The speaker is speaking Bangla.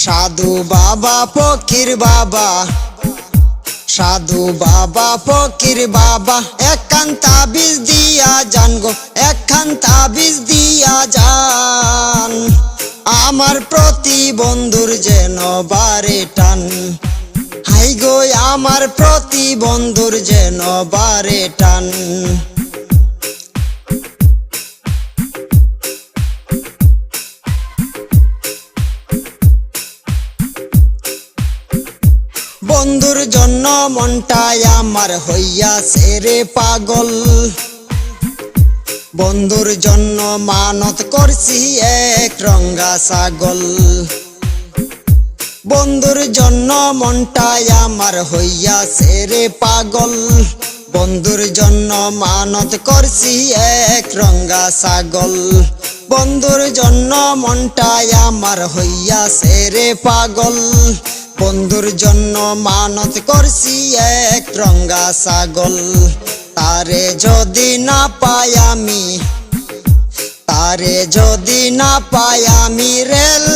সাধু বাবা ফকির বাবা, সাধু বাবা ফকির বাবা, একখান তাবিজ দিয়া যান গো, একখান তাবিজ দিয়া যান। আমার প্রতিবন্ধুর যেন বারে টান, হাই গো আমার প্রতিবন্ধুর যেন বারে টান। বন্ধুর জন্য মনটাই আমার হইয়াছে রে পাগল, বন্ধুর জন্য মানত করছি এক রঙা ছাগল। বন্ধুর জন্য মনটাই আমার হইয়াছে রে পাগল, বন্ধুর জন্য মানত করছি এক রঙা ছাগল। বন্ধুর জন্য মনটাই আমার হইয়াছে রে পাগল, বন্ধুর জন্য মানত করছি এক রঙা ছাগল। তারে যদি না পাই আমি, তারে যদি না পাই আমি রেল